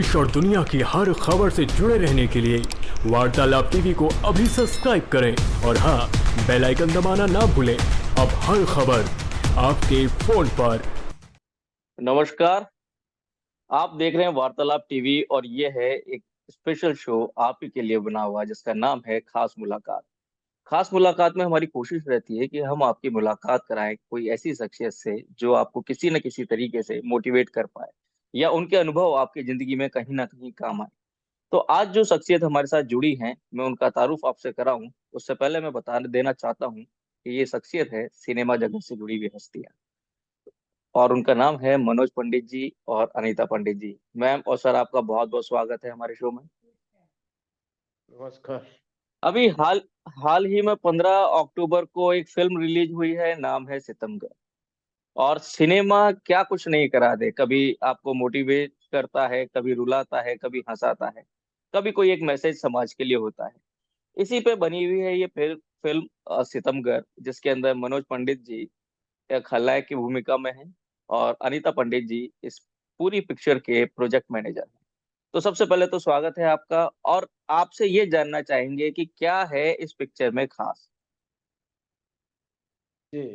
देश और दुनिया की हर खबर से जुड़े रहने के लिए वार्तालाप टीवी को अभी सब्सक्राइब करें और हाँ, बेल आइकन दबाना ना भूलें। अब हर खबर आपके फोन पर। नमस्कार। आप देख रहे हैं वार्तालाप टीवी और ये है एक स्पेशल शो आप ही के लिए बना हुआ जिसका नाम है खास मुलाकात। खास मुलाकात में हमारी कोशिश रहती है कि हम आपकी मुलाकात कराएं कोई ऐसी शख्सियत से जो आपको किसी न किसी तरीके से मोटिवेट कर पाए या उनके अनुभव आपकी जिंदगी में कहीं ना कहीं काम आए। तो आज जो शख्सियत हमारे साथ जुड़ी हैं, मैं उनका तारुफ आपसे कराऊं उससे पहले मैं बता देना चाहता हूं कि ये शख्सियत है सिनेमा जगत से जुड़ी हुई हस्तियां और उनका नाम है मनोज पंडित जी और अनीता पंडित जी। मैम और सर, आपका बहुत बहुत स्वागत है हमारे शो में। नमस्कार। अभी हाल हाल ही में 15 अक्टूबर को एक फिल्म रिलीज हुई है, नाम है सितमगर। और सिनेमा क्या कुछ नहीं करा दे, कभी आपको मोटिवेट करता है, कभी रुलाता है, कभी हंसाता है, कभी कोई एक मैसेज समाज के लिए होता है। इसी पे बनी हुई है ये फिल्म सितमगर, जिसके अंदर मनोज पंडित जी एक खलनायक की भूमिका में हैं और अनीता पंडित जी इस पूरी पिक्चर के प्रोजेक्ट मैनेजर हैं। तो सबसे पहले तो स्वागत है आपका, और आपसे ये जानना चाहेंगे कि क्या है इस पिक्चर में खास। जी,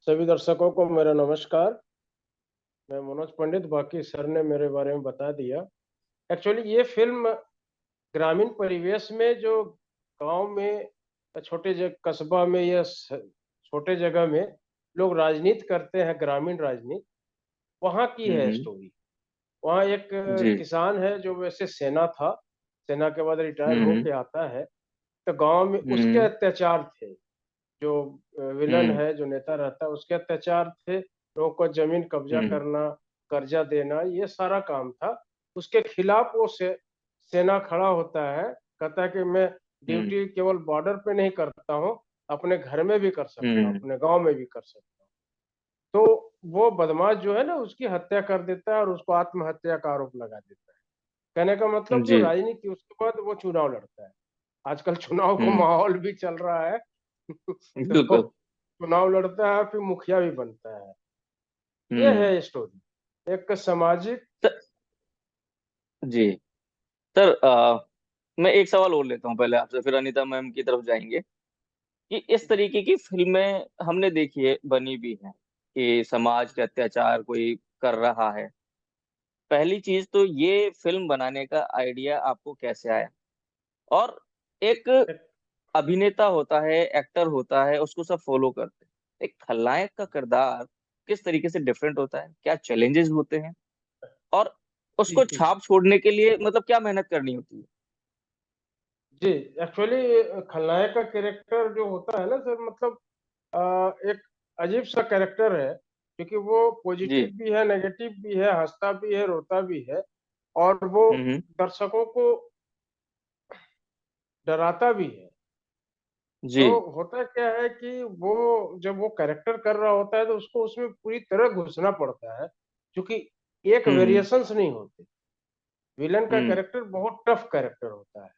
सभी दर्शकों को मेरा नमस्कार। मैं मनोज पंडित, बाकी सर ने मेरे बारे में बता दिया। एक्चुअली ये फिल्म ग्रामीण परिवेश में, जो गांव में, छोटे कस्बा में या छोटे जगह में लोग राजनीति करते हैं, ग्रामीण राजनीति, वहाँ की है हम्म। स्टोरी। वहाँ एक जी। किसान है जो वैसे सेना था, सेना के बाद रिटायर हम्म। होके आता है। तो गांव में उसके हम्म। अत्याचार थे, जो विलन हम्म। है, जो नेता रहता है, उसके अत्याचार थे। लोगों को जमीन कब्जा हम्म। करना, कर्जा देना, ये सारा काम था। उसके खिलाफ वो सेना खड़ा होता है, कहता है कि मैं हम्म। ड्यूटी केवल बॉर्डर पे नहीं करता हूँ, अपने घर में भी कर सकता हूँ, हम्म। अपने गांव में भी कर सकता हूँ। तो वो बदमाश जो है ना, उसकी हत्या कर देता है और उसको आत्महत्या का आरोप लगा देता है। कहने का मतलब, जो जी। राजनीति, उसके बाद वो चुनाव लड़ता है। आजकल चुनाव का हम्म। माहौल भी चल रहा है। तो बिल्कुल। चुनाव लड़ता है, फिर मुखिया भी बनता है। ये हम्म। है स्टोरी, एक सामाजिक। सर, जी सर, मैं एक सवाल और लेता हूँ पहले आपसे, फिर अनीता मैम की तरफ जाएंगे। कि इस तरीके की फिल्में हमने देखी है, बनी भी हैं कि समाज के अत्याचार कोई कर रहा है। पहली चीज तो ये फिल्म बनाने का आइडिया आपको कैसे आया, और एक अभिनेता होता है, एक्टर होता है, उसको सब फॉलो करते हैं, एक खलनायक का किरदार किस तरीके से डिफरेंट होता है, क्या चैलेंजेस होते हैं, और जी उसको जी छाप छोड़ने के लिए मतलब क्या मेहनत करनी होती है। जी। एक्चुअली खलनायक का कैरेक्टर जो होता है ना सर, मतलब एक अजीब सा कैरेक्टर है, क्योंकि वो जी। पॉजिटिव भी है, नेगेटिव भी है, हंसता भी है, रोता भी है, और वो हम्म। दर्शकों को डराता भी है। जी। तो होता क्या है कि वो जब वो कैरेक्टर कर रहा होता है, तो उसको उसमें पूरी तरह घुसना पड़ता है, क्योंकि एक हम्म। वेरिएशंस नहीं होते। विलन का हम्म। कैरेक्टर बहुत टफ कैरेक्टर होता है,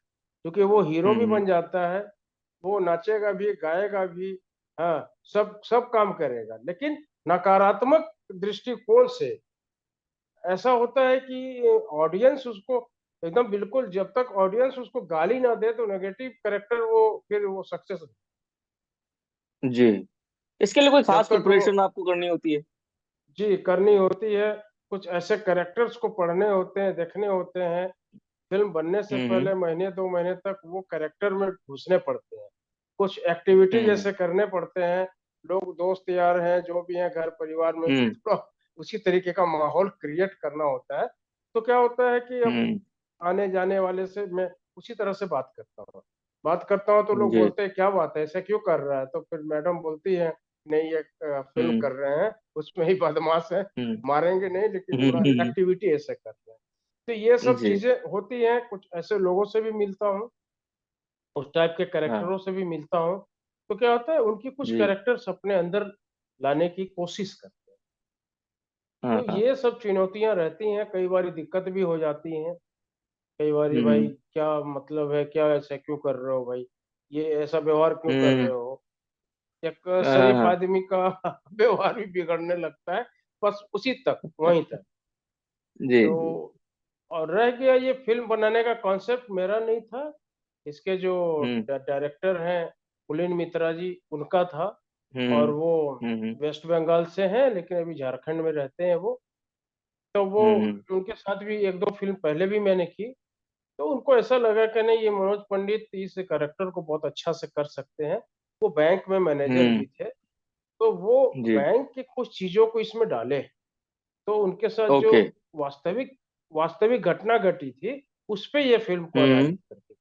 क्योंकि वो हीरो भी हम्म। बन जाता है, वो नाचेगा भी, गाएगा भी, हाँ, सब सब काम करेगा, लेकिन नकारात्मक दृष्टिकोण से। ऐसा होता है कि ऑडियंस उसको एकदम, बिल्कुल, जब तक ऑडियंस उसको गाली ना दे, तो नेगेटिव कैरेक्टर वो फिर वो सक्सेस। जी। इसके लिए कोई जब खास तक वो, प्रिपरेशन आपको करनी होती है। जी, करनी होती है। कुछ ऐसे कैरेक्टर्स को पढ़ने होते हैं, देखने होते हैं। फिल्म बनने से हम्म। पहले महीने 2 महीने तक वो कैरेक्टर में घुसने पड़ते हैं। कुछ एक्टिविटी हम्म। जैसे करने पड़ते हैं। लोग, दोस्त यार हैं जो भी हैं, घर परिवार में भी हम्म। थोड़ा उसी तरीके का माहौल क्रिएट करना होता है। तो क्या होता है कि अब हम्म। आने जाने वाले से मैं उसी तरह से बात करता हूँ तो लोग जी। बोलते हैं, क्या बात है, ऐसा क्यों कर रहा है? तो फिर मैडम बोलती है, नहीं, ये फिल्म हम्म। कर रहे हैं, उसमें ही बदमाश है, हम्म। मारेंगे नहीं, लेकिन थोड़ा हम्म। एक्टिविटी ऐसे कर रहे हैं। तो ये सब जी। चीजें होती हैं। कुछ ऐसे लोगों से भी मिलता हूँ, उस टाइप के हाँ। कैरेक्टरों से भी मिलता हूँ। तो क्या होता है, उनकी कुछ जी। कैरेक्टर्स अपने अंदर लाने की कोशिश करते हैं। हाँ तो हाँ। ये सब चुनौतियां रहती हैं, कई बार दिक्कत भी हो जाती हैं। कई बार, भाई हम्म। क्या मतलब है, क्या ऐसा क्यों कर रहे हो भाई, ये ऐसा व्यवहार क्यों कर हम्म। रहे हो? एक हाँ शरीफ हाँ। आदमी का व्यवहार भी बिगड़ने लगता है, बस उसी तक, वहीं तक। जी तो जी। और रह गया ये फिल्म बनाने का कॉन्सेप्ट मेरा नहीं था, इसके जो हम्म डायरेक्टर हैं पुलिन मित्रा जी उनका था। और हम्म वो हम्म वेस्ट बंगाल से हैं लेकिन अभी झारखंड में रहते हैं वो। तो वो हम्म उनके साथ भी एक दो फिल्म पहले भी मैंने की। तो उनको ऐसा लगा कि नहीं, ये मनोज पंडित इस कैरेक्टर को बहुत अच्छा से कर सकते हैं। वो बैंक में मैनेजर हम्म, भी थे, तो वो जी। बैंक की कुछ चीजों को इसमें डाले। तो उनके साथ जो ओके। वास्तविक वास्तविक घटना घटी थी, उस पे ये फिल्म को आधारित हम्म। करती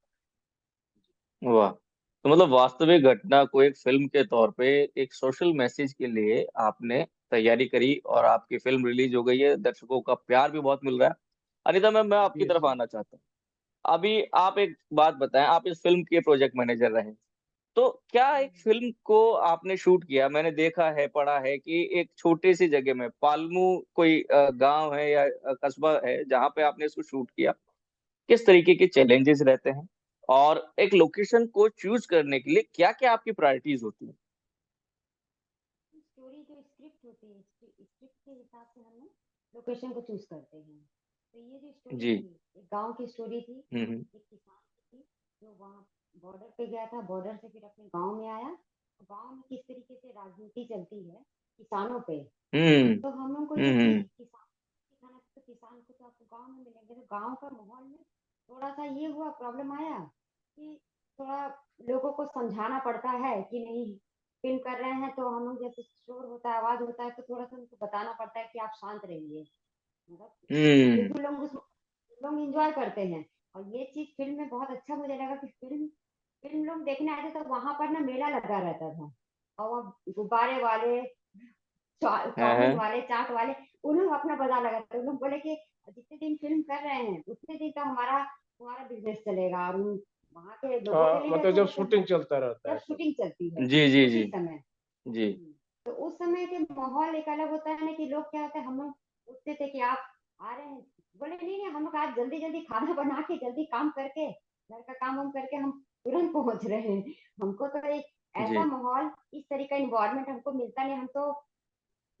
वाह। तो मतलब वास्तविक घटना को एक फिल्म के तौर पे एक सोशल मैसेज के लिए आपने तैयारी करी और आपकी फिल्म रिलीज हो गई है, दर्शकों का प्यार भी बहुत मिल रहा है। अनिता मैम, मैं है। आपकी जी तरफ जी। आना चाहता हूँ। अभी आप एक बात बताएं, आप इस फिल्म के प्रोजेक्ट मैनेजर रहे, तो क्या एक फिल्म को आपने शूट किया, मैंने देखा है पढ़ा है कि एक छोटी सी जगह में पालमू कोई गांव है या कस्बा है जहां पे आपने इसको शूट किया, किस तरीके के चैलेंजेस रहते हैं और एक लोकेशन को चूज करने के लिए क्या क्या आपकी प्रायोरिटीज होती हैं? स्टोरी जो स्क्रिप्ट होती है, स्क्रिप्ट के हिसाब से हम लोग लोकेशन को चूज करते हैं। तो ये जो स्टोरी जी। थी, एक गांव की स्टोरी थी। हम्म एक किसान थी जो वहाँ बॉर्डर पे गया था, बॉर्डर से फिर अपने गांव में आया। तो गांव में किस तरीके से राजनीति चलती है किसानों पे। हम्म तो हम लोग को ये चीज हम्म किसान दिखाना था। तो किसान को तो आपको गांव में मिलेंगे, तो गांव का माहौल में थोड़ा सा ये हुआ, प्रॉब्लम आया कि थोड़ा लोगों को समझाना पड़ता है कि नहीं, फिल्म कर रहे हैं तो हम लोग जैसे शोर होता है, आवाज होता है, तो थोड़ा सा उनको बताना पड़ता है कि आप शांत रहिए। मतलब फिर हम्म भी लोग इंजॉय करते हैं। और ये चीज फिल्म में बहुत अच्छा मुझे लगा कि फिल्म फिल्म लोग देखने आए थे तो वहां पर ना मेला लगा रहता था। और वो गुब्बारे वाले, चाउमीन हाँ वाले, चाट वाले, उन्होंने अपना बाजार लगा था। उन लोग बोले कि जितने दिन फिल्म कर रहे हैं उतने दिन तो हमारा हमारा बिजनेस चलेगा। और वहाँ के लोगों के हाँ, लिए मतलब तो जब मतलब शूटिंग चलता रहता जब है तब। शूटिंग चलती है जी जी जी उसी समय। जी। तो उस समय के माहौल एक अलग होता है ना, कि लोग क्या होता है, हम लोग पूछते थे कि आप आ रहे हैं, बोले नहीं नहीं, हम लोग आज जल्दी जल्दी खाना बना के जल्दी काम करके घर का काम हम करके हम तुरंत पहुंच रहे हैं। हमको तो एक ऐसा जी माहौल, इस तरह का इन्वायरमेंट हमको मिलता नहीं। हम तो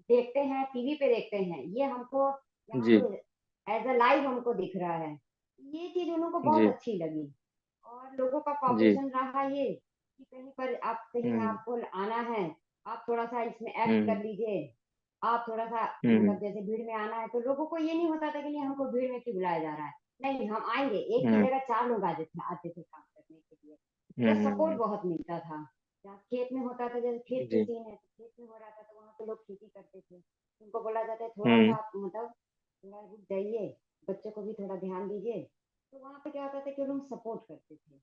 देखते हैं, टीवी पे देखते हैं, ये हमको यहाँ जी पे एज अ लाइव हमको दिख रहा है। ये चीज उन लोगों को बहुत जी अच्छी लगी। और लोगों का जी। कॉपरेशन रहा ये कि कहीं पर आप, कहीं हम्म आपको आना है, आप थोड़ा सा इसमें एक्ट कर हम्म लीजिए, आप थोड़ा सा हम्म मतलब जैसे भीड़ में आना है, तो लोगों को ये नहीं होता था कि नहीं हमको भीड़ में क्यों बुलाया जा रहा है। नहीं, हम आएंगे, एक की हम्म जगह चार लोग आते थे काम करने के लिए। मतलब सपोर्ट हम्म बहुत मिलता था। जहाँ खेत में होता था, जैसे खेत के जी। सीन है तो खेत में हो रहा था, तो वहाँ पे लोग खेती करते थे, उनको बोला जाता है थोड़ा सा हम्म आप मतलब थोड़ा रुक जाइए, बच्चों को भी थोड़ा ध्यान दीजिए। तो वहाँ पे क्या होता था कि वो लोग सपोर्ट करते थे।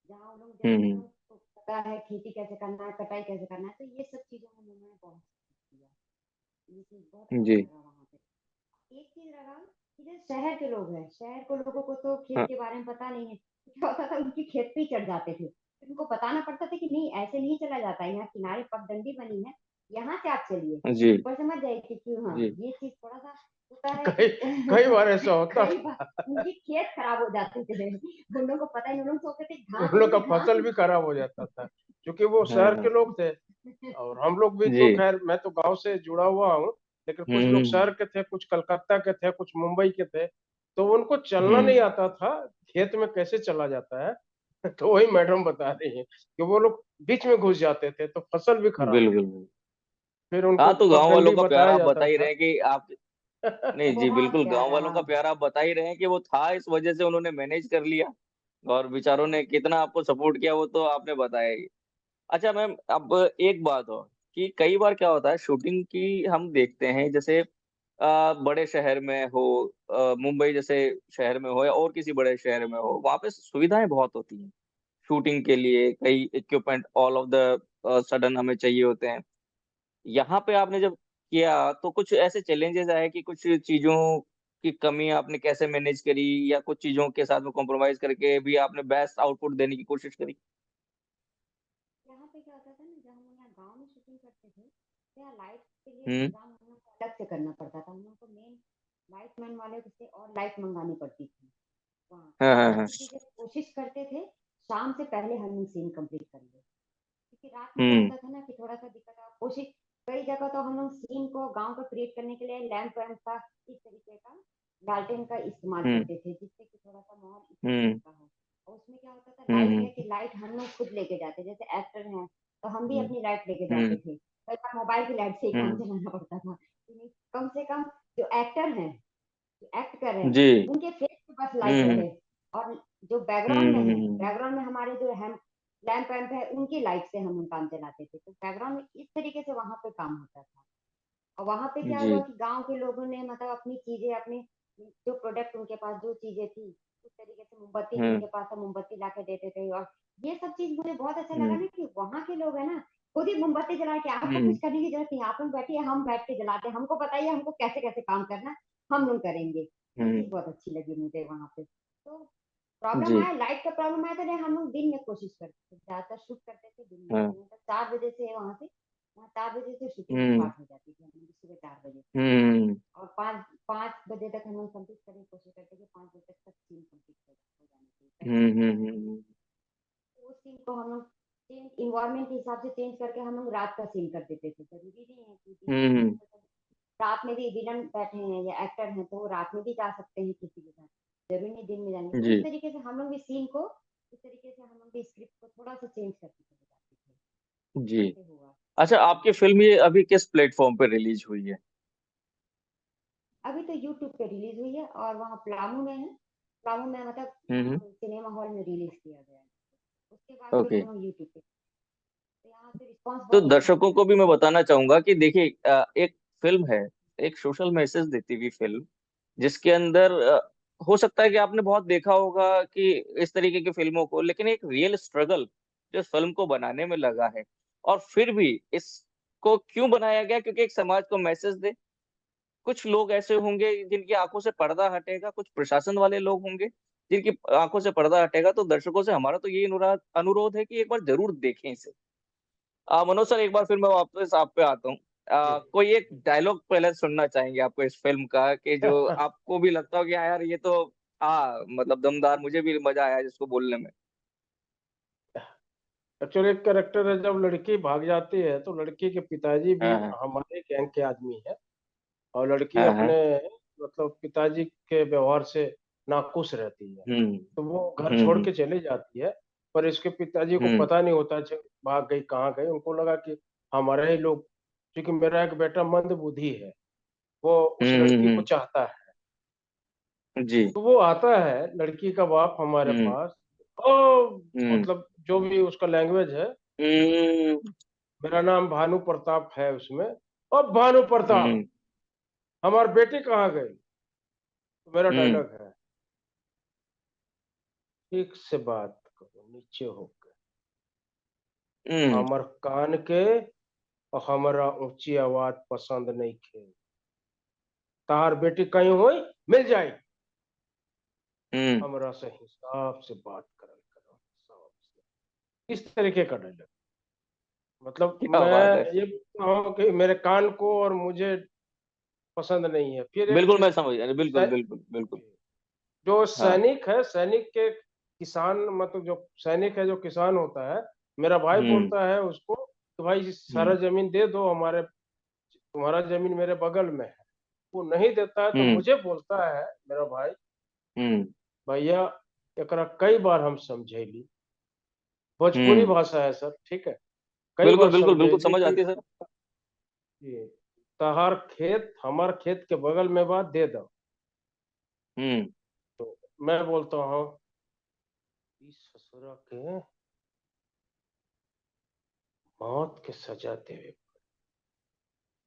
जहाँ उन हम्म लोग को पता है खेती कैसे करना है, कटाई कैसे करना है, तो ये सब चीजों में उन्होंने बहुत किया। ये चीज बहुत अच्छा जी। लगा वहाँ पे। एक चीज लगा कि जो शहर के लोग हैं, शहर के लोगों को तो खेत हाँ के बारे में पता नहीं है। तो क्या होता था, उनके खेत पे ही चढ़ जाते थे, फिर उनको बताना पड़ता था कि नहीं ऐसे नहीं चला जाता है, यहाँ किनारे पगडंडी बनी है, यहाँ से आप चलिए, जी ऊपर से मत जाइए। क्यों, हाँ, जी। ये चीज थोड़ा सा होता है कई कि कई बार ऐसा होता कई बार था। उनके खेत खराब हो जाते थे। उन लोगों को पता ही नहीं, उन लोग सोचते थे घास उन लोग का होगी, घास फसल भी खराब हो जाता था, क्योंकि वो हाँ शहर के हाँ लोग थे। और हम लोग भी तो जी। खैर, मैं तो गांव से जुड़ा हुआ हूँ, लेकिन कुछ लोग हम्म शहर के थे, कुछ कलकत्ता के थे, कुछ मुंबई के थे। तो उनको चलना नहीं हम्म आता था, खेत में कैसे चला जाता है। तो वही मैडम बता रही है कि वो लोग बीच में घुस जाते थे तो फसल भी खराब हो बिल्कुल जाती। बिल्कुल। फिर उनको हाँ, तो गांव वालों पगडंडी का प्यार बताया आप बता जाता ही था। रहे हैं कि आप, नहीं जी बहुत बिल्कुल, गांव वालों प्यारा। का प्यार आप बता ही रहे हैं कि वो था, इस वजह से उन्होंने मैनेज कर लिया और बेचारों ने कितना आपको सपोर्ट किया वो तो आपने बताया ही। अच्छा मैम, अब एक बात और, कि कई बार क्या होता है शूटिंग की हम देखते हैं, जैसे बड़े शहर में हो, मुंबई जैसे शहर में हो या और किसी बड़े शहर में हो, वहाँ पे सुविधाएं बहुत होती हैं शूटिंग के लिए, कई equipment all of the sudden हमें चाहिए होते हैं। यहाँ पे आपने जब किया तो कुछ ऐसे चैलेंजेस आए कि कुछ चीजों की कमी आपने कैसे मैनेज करी, या कुछ चीजों के साथ में कॉम्प्रोमाइज करके भी आपने बेस्ट आउटपुट देने की कोशिश करी? यहाँ पे क्या होता था ना, जब हम यहाँ गाँव में शूटिंग करते थे, तो यहाँ लाइट के लिए हम्म। इंतजाम हम लोग को अलग से करना पड़ता था। हम लोग को मेन लाइट मैन वाले से और लाइट मंगानी पड़ती थी वहाँ। हाँ हाँ हाँ। क्योंकि जब कोशिश करते थे शाम से पहले हम सीन कंप्लीट कर ले, क्योंकि रात में क्या हम्म होता था ना कि थोड़ा सा दिक्कत आ कोशिश। कई जगह तो हम लोग सीन को गांव को क्रिएट करने के लिए लैंप वैम्प का इस तरीके का लालटेन का इस्तेमाल हम्म करते थे, जिससे कि थोड़ा-सा माहौल इस हम्म तरीके का हो। और उसमें क्या होता था, लाइट है हम्म कि लाइट हम लोग खुद लेके जाते, जैसे एक्टर हैं, तो हम भी हम्म अपनी लाइट लेके जाते हम्म थे। कई बार मोबाइल की लाइट से ही काम हम्म, चलाना पड़ता था, कि नहीं कम से कम जो एक्टर हैं, जो एक्ट कर रहे हैं, जी। उनके फेस पे बस लाइट हम्म रहे। और जो बैकग्राउंड में है, हम्म बैकग्राउंड में हमारे जो है लैंप वैम्प है, उनकी लाइट से हम काम चलाते थे। तो बैकग्राउंड में इस तरीके से वहाँ पे काम होता था। और वहाँ पे क्या जी। हुआ कि गाँव के लोगों ने मतलब अपनी चीज़ें, अपनी जो प्रोडक्ट उनके पास जो चीज़ें थी, उस तरीके से मोमबत्ती हम्म जिनके पास था मोमबत्ती लाके देते थे। और ये सब चीज़ मुझे बहुत अच्छा लगा हम्म ना कि वहाँ के लोग है ना, खुद ही मोमबत्ती जला के, आपको हम्म कुछ करने की ज़रूरत नहीं है, आप लोग बैठिए, हम बैठ के जलाते हैं, हमको बताइए हमको कैसे-कैसे काम करना है, हम लोग करेंगे। ये हम्म, चीज़ बहुत अच्छी लगी मुझे वहाँ पे। तो प्रॉब्लम जी। आया, लाइट का प्रॉब्लम आया तो नहीं, हम लोग दिन में कोशिश करते थे, ज़्यादातर शूट करते थे दिन में। हाँ। मतलब 4 बजे से वहाँ 4 बजे से शूटिंग हम्म स्टार्ट हो जाती थी हम लोग की, सुबह 4 बजे से। हम्म और 5 बजे तक हम लोग कंप्लीट करने की कोशिश करते थे, 5 बजे तक सीन कंप्लीट हो जाना चाहिए, पहले हम्म हो हम्म जाता था। हम्म तो उस सीन को हम लोग चेंज एनवायरनमेंट के हिसाब से चेंज करके हम लोग रात का सीन कर देते थे। ज़रूरी नहीं है कि दिन में हम्म रात में भी विलन बैठे हैं या एक्टर हैं, तो वो रात में भी जा सकते हैं किसी के साथ, ज़रूरी नहीं दिन में जाएँगे। तो जी इस तरीके से हम लोग भी सीन को, इस तरीके से हम लोग भी स्क्रिप्ट को थोड़ा-सा चेंज करके चले जाते जी। थे, ऐसे हुआ। अच्छा, आपकी फिल्म ये अभी किस प्लेटफॉर्म पे रिलीज हुई है? अभी तो यूट्यूब पे रिलीज़ हुई है और वहाँ पलामू में है। पलामू में मतलब वहाँ हम्म, सिनेमा हॉल में रिलीज़ किया गया है। उसके बाद फिर ओके। हम लोग यूट्यूब पे, तो यहाँ से रिस्पॉन्स तो बहुत अच्छा दर्शकों मिला को है। भी मैं बताना चाहूंगा कि देखिए, एक फिल्म है, एक सोशल मैसेज देती हुई फिल्म, जिसके अंदर हो सकता है कि आपने बहुत देखा होगा कि इस तरीके की फिल्मों को, लेकिन एक रियल स्ट्रगल जो इस फिल्म को बनाने में लगा है, और फिर भी इसको क्यों बनाया गया, क्योंकि एक समाज को मैसेज दे। कुछ लोग ऐसे होंगे जिनकी आंखों से पर्दा हटेगा, कुछ प्रशासन वाले लोग होंगे जिनकी आंखों से पर्दा हटेगा। तो दर्शकों से हमारा तो यही अनुरोध अनुरोध है कि एक बार जरूर देखें इसे। मनोज सर, एक बार फिर मैं वापस आप पे आता हूँ। जी। कोई एक डायलॉग पहले सुनना चाहेंगे आपको इस फिल्म का, कि जो आपको भी लगता हो कि हाँ यार, ये तो मतलब दमदार, मुझे भी मजा आया जिसको बोलने में। एक्चुअली एक कैरेक्टर है, जब लड़की भाग जाती है तो लड़की के पिताजी भी हाँ हाँ हमारे गैंग के आदमी है, और लड़की हाँ हाँ। अपने मतलब पिताजी के व्यवहार से नाखुश रहती है। हम्म तो वो घर छोड़ हम्म के चली जाती है, पर इसके पिताजी को हम्म पता नहीं होता भाग गई कहाँ गई। उनको लगा कि हमारे ही लोग, क्योंकि मेरा एक बेटा मंद बुद्धि है, वो उस लड़की को हम्म चाहता है। जी। तो वो आता है लड़की का बाप हमारे हम्म पास, ओ हम्म मतलब जो भी उसका लैंग्वेज है, हम्म मेरा नाम भानु प्रताप है उसमें। अब भानु प्रताप, हम्म हमारी बेटी कहाँ गई? तो मेरा हम्म डायलॉग है, ठीक से बात करो, नीचे होकर हम्म हमर कान के, और हमारा ऊंची आवाज पसंद नहीं खे। तार बेटी कहीं हुई मिल जाए, हम्म, हमरा से हिसाब से बात करल करो, हिसाब से। इस तरीके का डायलॉग, मतलब क्या बात है। मैं ये बोलता हूँ कि मेरे कान को और मुझे पसंद नहीं है। फिर एक बिल्कुल मैं समझ गया, बिल्कुल बिल्कुल बिल्कुल। जो हाँ। सैनिक है, सैनिक के किसान, मतलब जो सैनिक है जो किसान होता है, मेरा भाई हम्म बोलता है उसको कि भाई सारा हम्म जमीन दे दो, हमारे तुम्हारा जमीन मेरे बगल में है। वो नहीं देता है, तो हम्म मुझे बोलता है मेरा भाई, हम्म भैया एकरा कई बार हम समझैली, भोजपुरी हम्म भाषा है सर, ठीक है, कई बिल्कुल बार बिल्कुल बिल्कुल समझैली समझ कि आती है सर। ये तहार खेत हमार खेत के बगल में बा, दे दो। हम्म तो मैं बोलता हूँ, इस ससुरा के मौत के सजा देवे,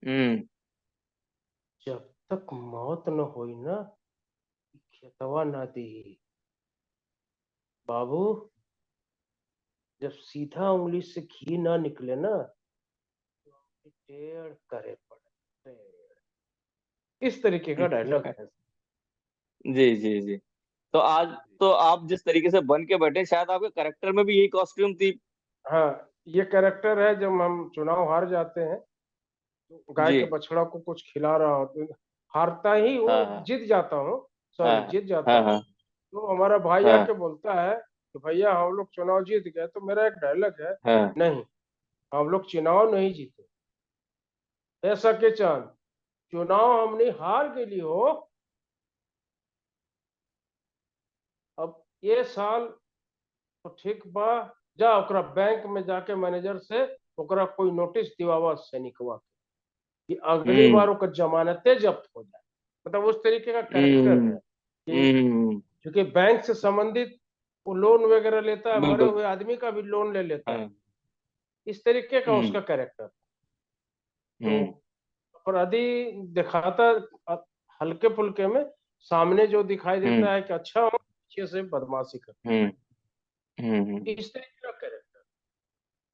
हम्म जब तक मौत न होई ना, खेतवा ना दी। बाबू, जब सीधा उंगली से घी ना निकले ना, तो टेढ़ करे पड़े, इस तरीके का डायलॉग है। जी जी जी। तो आज, तो आप जिस तरीके से बन के बैठे, शायद आपके करेक्टर में भी यही कॉस्ट्यूम थी। हाँ, ये कैरेक्टर है, जब हम चुनाव हार जाते हैं तो गाय जी। के बछड़ा को कुछ खिला रहा होता, हारता ही हाँ हूँ, हाँ जीत जाता हूँ, सॉरी हाँ जीत जाता हाँ हूँ। हाँ तो हमारा भाई हाँ आके बोलता है कि भैया हम लोग चुनाव जीत गए। तो मेरा एक डायलॉग है, हाँ नहीं, हम लोग चुनाव नहीं जीते, ऐसा के चांद, चुनाव हमने हार गेली हो, अब ये साल तो ठीक बा, जा ओकरा बैंक में जाके मैनेजर से ओकरा कोई नोटिस दिवावा सैनिकवा कि अगली हम्म बार ओकर जमानतें जब्त हो जाए। मतलब उस तरीके का कैरेक्टर हम्म है कि क्योंकि बैंक से संबंधित वो लोन वगैरह लेता है, मरे बिल्कुल। हुए आदमी का भी लोन ले लेता है, हाँ। इस तरीके का हम्म उसका कैरेक्टर। तो हम्म अपराधी दिखाता हल्के फुल्के में, सामने जो दिखाई हम्म देता है कि अच्छा हो, पीछे से बदमाशी कर, हम्म हम्म। इस तरीके का कैरेक्टर।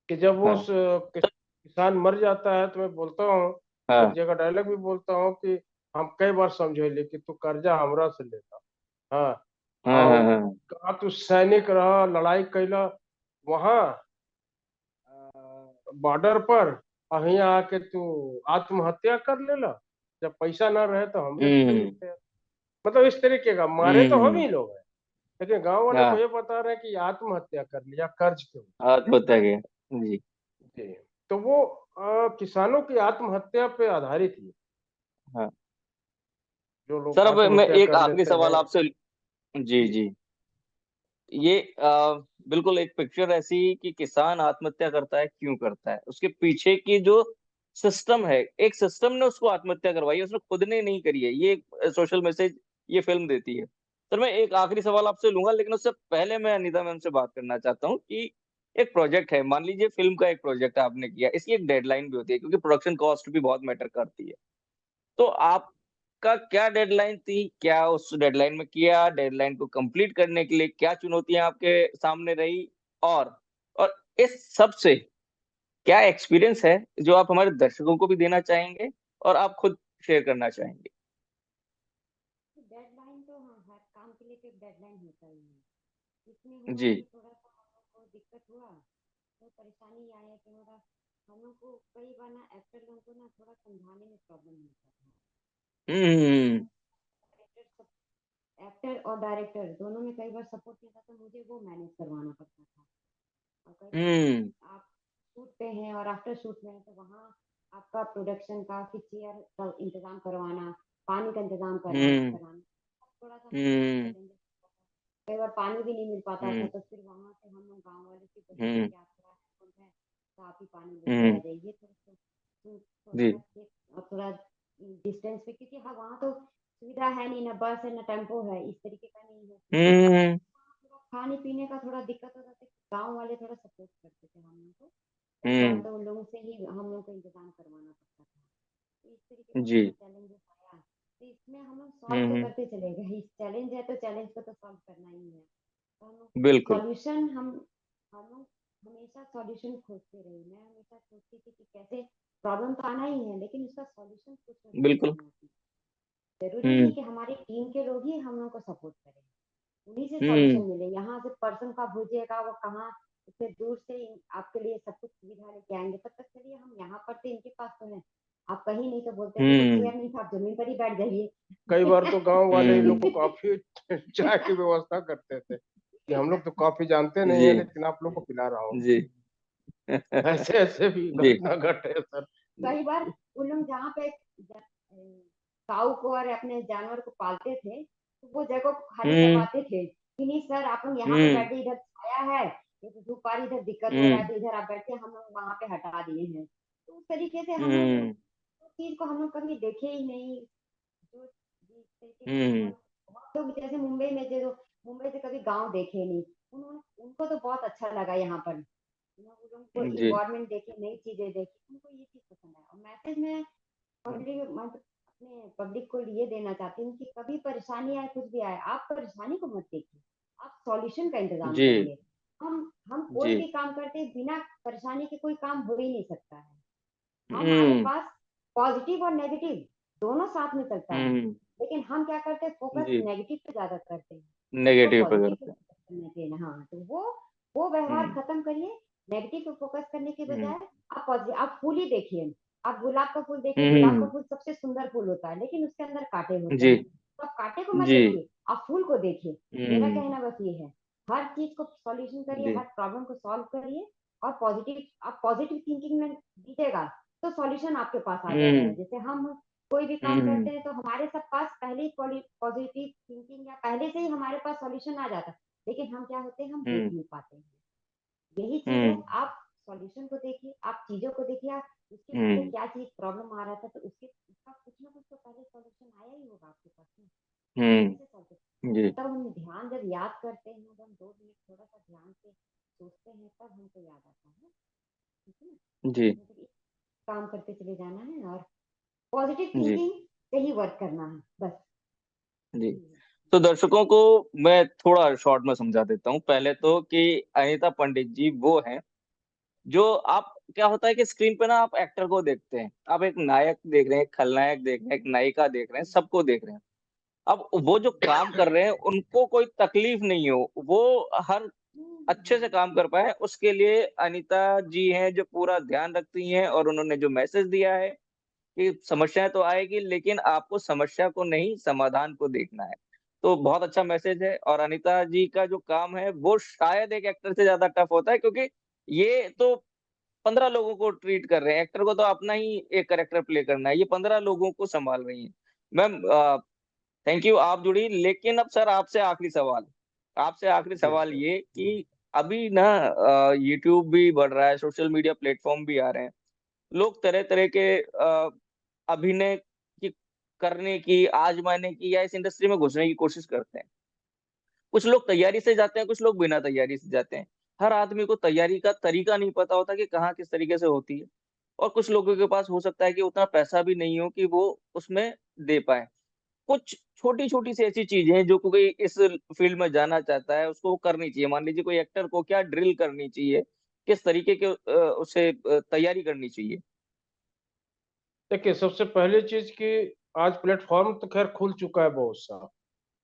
कि जब वो हाँ किसान मर जाता है तो मैं बोलता हूँ, एक हाँ जगह डायलॉग भी बोलता हूँ कि हम कई बार समझे कि तू कर्जा हमरा से लेता, हाँ, हाँ हाँ और हाँ। कहा तू सैनिक रहा, लड़ाई कैला वहां बॉर्डर पर, और यहाँ आके तू आत्महत्या कर लेला, जब पैसा ना रहे तो हमरे से हम्म लेते हैं। मतलब इस तरीके का, मारे तो हम हम्म। ही लोग हैं, लेकिन गांव वाले को हाँ ये बता रहे हैं कि आत्महत्या कर लिया कर्ज के ऊपर। आत्महत्या के। जी। जी। तो वो किसानों की आत्महत्या पे आधारित ही, हाँ जो लोग सर, अब मैं आत्महत्या एक कर आखिरी लेते सवाल हैं। आपसे। जी जी। जी। ये बिल्कुल एक पिक्चर ऐसी कि किसान आत्महत्या करता है, क्यों करता है, उसके पीछे की जो सिस्टम है, एक सिस्टम ने उसको आत्महत्या करवाई है, उसने खुद ने नहीं करी है। ये सोशल मैसेज ये फिल्म देती है। सर मैं एक आखिरी सवाल आपसे लूंगा, लेकिन उससे पहले मैं अनीता मैम से बात करना चाहता हूँ कि एक प्रोजेक्ट है, मान लीजिए फिल्म का एक प्रोजेक्ट आपने किया, इसकी एक डेडलाइन भी होती है, क्योंकि प्रोडक्शन कॉस्ट भी बहुत मैटर करती है। तो आपका क्या डेडलाइन थी, क्या उस डेडलाइन में किया, डेडलाइन को कंप्लीट करने के लिए क्या चुनौतियां आपके सामने रही, और इस सब से क्या एक्सपीरियंस है जो आप हमारे दर्शकों को भी देना चाहेंगे और आप खुद शेयर करना चाहेंगे? डेडलाइन तो हाँ, हर काम के लिए तो एक डेडलाइन होता ही है। इसमें हुआ जी। कि थोड़ा सा हम लोग को दिक्कत हुआ, तो परेशानी आया कि थोड़ा हम लोग को कई बार ना एक्टर लोगों को ना थोड़ा समझाने में प्रॉब्लम होता था। हम्म एक्टर और डायरेक्टर दोनों में कई बार सपोर्ट नहीं था, तो मुझे वो मैनेज करवाना पड़ता था। और कई बार हम्म आप शूट पे हैं और आफ्टर शूट में हैं, तो वहाँ आपका प्रोडक्शन का फिर चेयर का इंतजाम करवाना, पानी का इंतजाम हम्म कराना, थोड़ा सा हमारे लिए हम्म चैलेंजेस। कई बार पानी भी नहीं मिल पाता था, हम्म तो फिर वहाँ से हम लोग गाँव वाले से बोलते थे हम्म कि आप थोड़ा हेल्प है तो आप ही पानी लेके आ हम्म। जाइए, थोड़ा जी। सा और थोड़ा डिस्टेंस पे, क्योंकि हाँ वहाँ तो सुविधा है नहीं, ना बस है ना टेम्पो है, इस तरीके का नहीं है सुविधा। हम्म थोड़ा खाने पीने का थोड़ा दिक्कत होता था, गाँव वाले थोड़ा सपोर्ट करते थे हम लोग को। कई बार हम्म। तो उन लोगों से ही हम लोग को इंतजाम करवाना पड़ता था। तो इस तरीके का जी। थोड़ा चैलेंजेस आया, तो इसमें हम लोग सॉल्व तो हम्म। करते चले गए। चैलेंज है तो चैलेंज को तो सॉल्व करना ही है। तो हम लोग बिल्कुल। सॉल्यूशन हम लोग हमेशा सॉल्यूशन खोजते रहे। मैं हमेशा सोचती थी कि कैसे, प्रॉब्लम तो आना ही है लेकिन उसका सॉल्यूशन कुछ ना कुछ बिल्कुल। करना चाहिए। जरूरी नहीं हम्म कि हमारी टीम के लोग ही हम लोग को सपोर्ट करें, उन्हीं से हम्म सॉल्यूशन मिले। यहाँ से पर्सन का भेजिएगा, वो कहाँ इतने दूर से आपके लिए सब कुछ सुविधा लेके आएंगे, तब तक चलिए हम यहाँ पर थे, इनके पास तो है। आप कहीं नहीं तो बोलते थे वो हम्म चेयर नहीं था, आप जमीन पर ही बैठ जाइए। कई बार तो गांव वाले लोग को हम्म। कॉफी चाय की व्यवस्था करते थे कि हम लोग तो कॉफी जानते नहीं जी है, लेकिन आप लोग को पिला रहा हूँ। जी। ऐसे ऐसे भी जी घटना घटे सर। कई बार उन लोग जहाँ पे काऊ को और अपने जानवर को पालते थे, तो वो जगह को खाली हम्म करवाते थे कि नहीं सर आप लोग यहाँ पे हम्म बैठे, इधर छाया है, ये तो धूप आ रही, इधर दिक्कत हो रहा है, हम्म तो इधर आप बैठे, हम लोग वहां पे हटा दिए हैं। तो उस तरीके से हम लोग उस हम्म चीज को हम लोग कभी देखे ही नहीं। जो जिस तरीके का हम्म। माहौल, बहुत लोग जैसे मुंबई में, जो मुंबई से कभी गांव देखे नहीं, उन्होंने उनको तो बहुत अच्छा लगा यहाँ पर। वो लोगों को जी। इन्वायरमेंट देखे, नई चीजें देखी, उनको ये चीज पसंद आया। और मैसेज में पब्लिक, मैं तो अपने पब्लिक को ये देना चाहती हूँ कि कभी परेशानी आए, कुछ भी आए, आप परेशानी को मत देखिए, आप सॉल्यूशन का इंतजाम जी करिए। हम कोई जी। भी काम करते हैं, बिना परेशानी के कोई काम हो ही नहीं सकता है। हमारे हम्म पास पॉजिटिव और नेगेटिव दोनों साथ में चलता है, हम्म। लेकिन हम क्या करते हैं, फोकस जी। नेगेटिव पे ज्यादा करते हैं। हमको नेगेटिव पे पॉजिटिव पे करते हैं। फोकस करना चाहिए। हाँ, तो वो व्यवहार हम्म खत्म करिए। नेगेटिव पे फोकस करने के हम्म बजाय आप पॉजिटिव, आप फूल ही देखिए। आप गुलाब का फूल देखिए, गुलाब का हम्म। फूल सबसे सुंदर फूल होता है, लेकिन उसके अंदर कांटे होते जी हैं। तो आप कांटे को मत जी। देखिए, आप फूल को देखिए। मेरा हम्म। कहना बस ये है, हर चीज को सॉल्यूशन करिए, जी। हर प्रॉब्लम को सॉल्व करिए, और पॉजिटिव, आप पॉजिटिव थिंकिंग में दीजिएगा तो सॉल्यूशन आपके पास आ जाएगा। हम्म जैसे हम कोई भी काम हम्म करते हैं तो हमारे सब पास पहले ही पॉजिटिव थिंकिंग या पहले से ही हमारे पास सॉल्यूशन आ जाता है, लेकिन हम क्या होते हैं, हम देख हम्म नहीं पाते हैं। यही चीज है, हम्म आप सॉल्यूशन को देखिए, आप चीजों को देखिए, आप उसके पीछे हम्म क्या चीज प्रॉब्लम आ रहा था, तो उसका कुछ ना कुछ तो पहले सॉल्यूशन आया ही होगा आपके पास में। आप कैसे हम्म। सॉल्व जी तब हम ध्यान जब याद करते हैं, जब हम 2 मिनट थोड़ा सा ध्यान से सोचते हैं, तब हमको याद आता है। ठीक है ना? जी मतलब इस काम करते चले जाना है और पॉजिटिव जी थिंकिंग से ही वर्क करना है बस। जी। यही है। तो दर्शकों को मैं थोड़ा शॉर्ट में समझा देता हूँ पहले तो कि अनीता पंडित जी वो हैं जो आप क्या होता है कि स्क्रीन पे ना आप एक्टर को देखते हैं, आप एक नायक देख रहे हैं, एक खलनायक देख रहे हैं, एक नायिका देख रहे हैं, सबको देख रहे हैं। अब वो जो काम कर रहे हैं उनको कोई तकलीफ नहीं हो, वो हर अच्छे से हम्म, काम कर पाए, उसके लिए अनीता जी हैं जो पूरा ध्यान रखती हैं, और उन्होंने जो मैसेज दिया है कि समस्याएं तो आएगी लेकिन आपको समस्या को नहीं समाधान को देखना है। तो बहुत अच्छा मैसेज है, और अनीता जी का जो काम है वो शायद एक एक्टर से ज्यादा टफ होता है, क्योंकि ये तो 15 लोगों को ट्रीट कर रहे हैं, एक्टर को तो अपना ही एक करेक्टर प्ले करना है, ये 15 लोगों को संभाल रही है। मैम थैंक यू, आप जुड़ी। लेकिन अब सर आपसे आखिरी सवाल, आपसे आखिरी जी सवाल सर। ये कि अभी ना यूट्यूब भी बढ़ रहा है, सोशल मीडिया प्लेटफॉर्म भी आ रहे हैं, लोग तरह तरह के अभिनय की करने की, आजमाने की, या इस इंडस्ट्री में घुसने की कोशिश करते हैं। कुछ लोग तैयारी से जाते हैं, कुछ लोग बिना तैयारी से जाते हैं। हर आदमी को तैयारी का तरीका नहीं पता होता कि कहाँ किस तरीके से होती है, और कुछ लोगों के पास हो सकता है कि उतना पैसा भी नहीं हो कि वो उसमें दे पाए। कुछ छोटी छोटी सी ऐसी चीजें हैं जो कोई इस फील्ड में जाना चाहता है उसको वो करनी चाहिए। मान लीजिए कोई एक्टर को क्या ड्रिल करनी चाहिए, किस तरीके के उसे तैयारी करनी चाहिए। देखिए, सबसे पहली चीज कि आज प्लेटफॉर्म तो खैर खुल चुका है बहुत सा।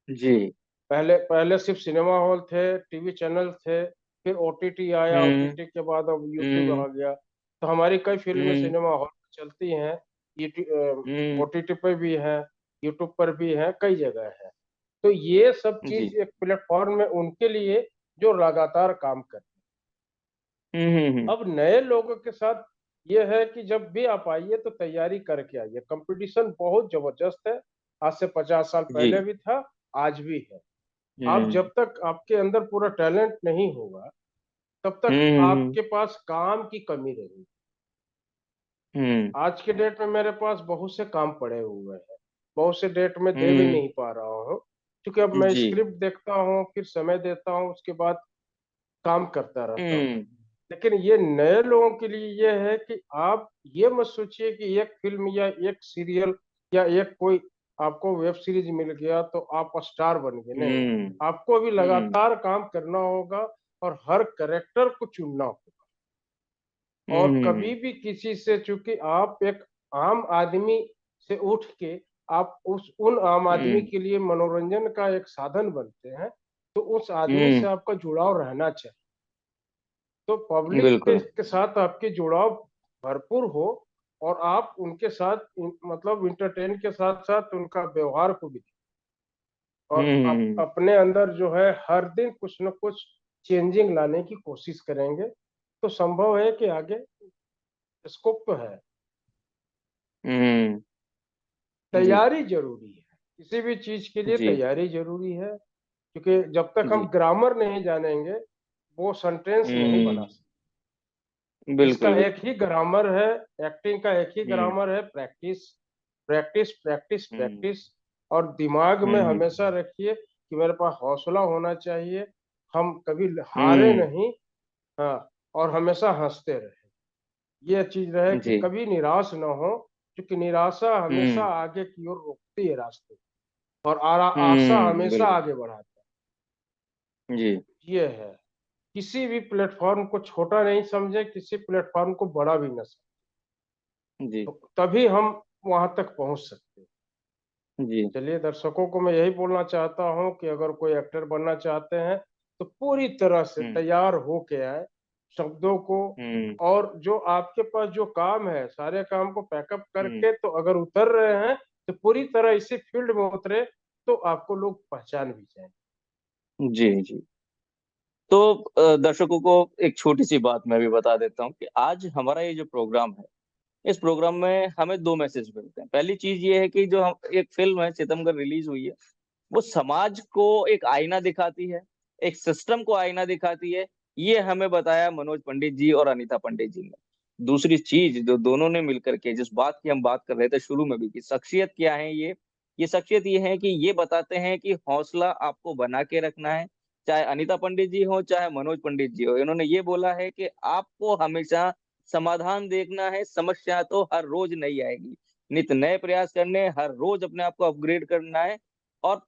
जी। पहले पहले सिर्फ सिनेमा हॉल थे, टीवी चैनल थे, फिर ओटीटी आया, हम्म ओटीटी के बाद अब यूट्यूब हम्म आ गया। तो हमारी कई फिल्में हम्म सिनेमा हॉल में चलती हैं, हम्म। ओटीटी पे भी हैं, यूट्यूब पर भी हैं, कई जगह है। तो ये सब जी। चीज एक प्लेटफॉर्म में उनके लिए जो लगातार काम कर। हम्म। अब नए लोगों के साथ ये है कि जब भी आप आइए तो तैयारी करके आइए। कंपटीशन बहुत जबरदस्त है, आज से 50 साल जी। पहले भी था, आज भी है। आप हम्म जब तक आपके अंदर पूरा टैलेंट नहीं होगा, तब तक हम्म आपके पास काम की कमी रहेगी। हम्म आज के डेट में मेरे पास बहुत से काम पड़े हुए हैं, बहुत से डेट में दे भी हम्म। नहीं पा रहा हूँ, क्योंकि अब मैं जी। स्क्रिप्ट देखता हूँ, फिर समय देता हूँ, उसके बाद काम करता रहता हूँ। हम्म लेकिन ये नए लोगों के लिए ये है कि आप ये मत सोचिए कि एक फिल्म या एक सीरियल या एक कोई आपको वेब सीरीज मिल गया तो आप स्टार बन गए। नहीं, हम्म आपको अभी हम्म लगातार काम करना होगा और हर करेक्टर को चुनना होगा। और हम्म कभी भी किसी से, चूंकि आप एक आम आदमी से उठ के आप उन आम आदमी हम्म के लिए मनोरंजन का एक साधन बनते हैं, तो उस आदमी से हम्म। आपका जुड़ाव रहना चाहिए। तो पब्लिक बिल्कुल। के साथ आपके जुड़ाव भरपूर हो, और आप उनके साथ मतलब इंटरटेन के साथ साथ उनका व्यवहार को भी देखें। और हम्म। अपने अंदर जो है हर दिन कुछ न कुछ चेंजिंग लाने की कोशिश करेंगे, तो संभव है कि आगे स्कोप तो है। हम्म। जी तैयारी जरूरी है, किसी भी चीज के लिए जी तैयारी जरूरी है, क्योंकि जब तक हम जी। ग्रामर नहीं जानेंगे वो सेंटेंस नहीं बना हम्म। सकते। इसका बिल्कुल एक बिल्कुल। ही ग्रामर है, एक्टिंग का एक ही हम्म ग्रामर है, प्रैक्टिस प्रैक्टिस प्रैक्टिस हम्म प्रैक्टिस। और दिमाग में हम्म हमेशा रखिए कि मेरे पास हौसला होना चाहिए, हम कभी हारे हम्म। नहीं। हाँ, और हमेशा हंसते रहे, ये चीज रहे कि जी। कभी निराश ना हो, क्योंकि निराशा हमेशा हम्म आगे की ओर रोकती है रास्ते, और आशा हमेशा बिल्कुल। आगे बढ़ाता जी है। ये है, किसी भी प्लेटफॉर्म को छोटा नहीं समझे, किसी प्लेटफॉर्म को बड़ा भी न समझे, जी तो तभी हम वहां तक पहुंच सकते हैं। जी। चलिए, दर्शकों को मैं यही बोलना चाहता हूं कि अगर कोई एक्टर बनना चाहते हैं तो पूरी तरह से हम्म तैयार होके आए, शब्दों को हम्म और जो आपके पास जो काम है सारे काम को पैकअप हम्म। करके, तो अगर उतर रहे हैं तो पूरी तरह इसी फील्ड में उतरे, तो आपको लोग पहचान भी जाएंगे। जी जी। तो दर्शकों को एक छोटी सी बात मैं भी बता देता हूँ कि आज हमारा ये जो प्रोग्राम है इस प्रोग्राम में हमें दो मैसेज मिलते हैं। पहली चीज ये है कि जो हम एक फिल्म है सितमगर रिलीज हुई है, वो समाज को एक आईना दिखाती है, एक सिस्टम को आईना दिखाती है। ये हमें बताया मनोज पंडित जी और अनीता पंडित जी ने। दूसरी चीज जो दोनों ने मिलकर के, जिस बात की हम बात कर रहे थे शुरू में भी, कि शख्सियत क्या है, ये शख्सियत ये है कि ये बताते हैं कि हौसला आपको बना के रखना है। चाहे अनीता पंडित जी हो, चाहे मनोज पंडित जी हो, इन्होंने ये बोला है कि आपको हमेशा समाधान देखना है। समस्या तो हर रोज नई आएगी, नित नए प्रयास करने, हर रोज अपने आप को अपग्रेड करना है। और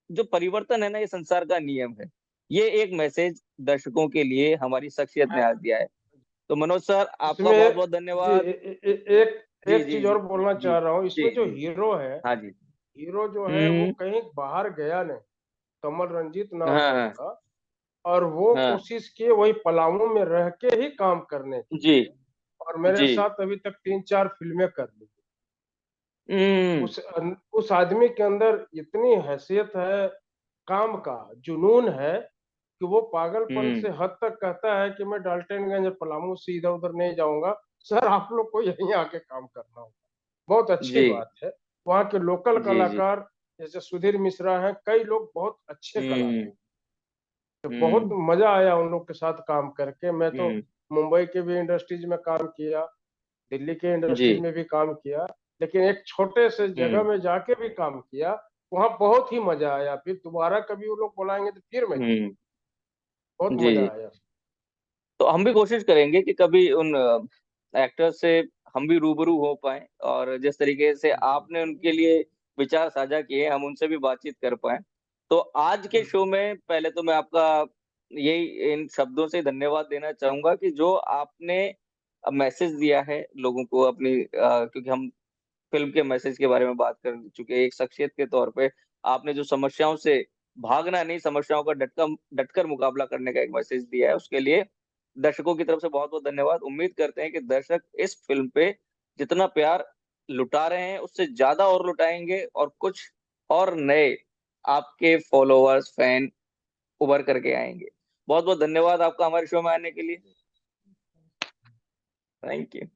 जो परिवर्तन है ना, ये संसार का नियम है। ये एक मैसेज दर्शकों के लिए हमारी शख्सियत ने आज दिया है। तो मनोज सर, आपका इसमें बहुत बहुत जी धन्यवाद। एक जी एक जी चीज जी और बोलना जी चाह रहा हूँ, जी इसमें जो जी। हीरो है, हाँ जी। हीरो जो है वो कहीं बाहर गया नहीं, कमल रंजीत नाम हाँ है हाँ उसका। और वो हाँ। कोशिश किए वही पलामू में रह के ही काम करने की, जी और मेरे जी। साथ अभी तक 3-4 फिल्में कर ली। हम्म उस आदमी के अंदर इतनी हैसियत है, काम का जुनून है, कि वो पागलपन हम्म से हद तक कहता है कि मैं डाल्टनगंज और पलामू से इधर उधर नहीं जाऊंगा, सर आप लोग को यहीं आके काम करना होगा। बहुत अच्छी जी बात है। वहाँ के लोकल जी जी। कलाकार जैसे सुधीर मिश्रा हैं, कई लोग बहुत अच्छे कलाकार, हम्म तो बहुत हम्म मजा आया उन लोग के साथ काम करके। मैं तो हम्म। मुंबई के भी इंडस्ट्रीज में काम किया, दिल्ली के जी। इंडस्ट्रीज में भी काम किया, लेकिन एक छोटे से जगह हम्म में जाके भी काम किया। वहाँ बहुत ही मजा आया, फिर दोबारा कभी वो लोग बुलाएंगे तो फिर मैं हम्म। बहुत जी मजा जी। आया। तो हम भी कोशिश करेंगे कि कभी उन एक्टर से हम भी रूबरू हो पाए, और जिस तरीके से आपने उनके लिए विचार साझा किए, हम उनसे भी बातचीत कर पाए। तो आज के शो में पहले तो मैं आपका यही इन शब्दों से धन्यवाद देना चाहूंगा कि जो आपने मैसेज दिया है लोगों को अपनी, क्योंकि हम फिल्म के मैसेज के बारे में बात कर चुके हैं, एक शख्सियत के तौर पे आपने जो समस्याओं से भागना नहीं, समस्याओं का डटकर मुकाबला करने का एक मैसेज दिया है, उसके लिए दर्शकों की तरफ से बहुत बहुत धन्यवाद। उम्मीद करते हैं कि दर्शक इस फिल्म पे जितना प्यार लुटा रहे हैं, उससे ज्यादा और लुटाएंगे, और कुछ और नए आपके फॉलोअर्स, फैन उभर करके आएंगे। बहुत बहुत धन्यवाद आपका हमारे शो में आने के लिए। Thank you.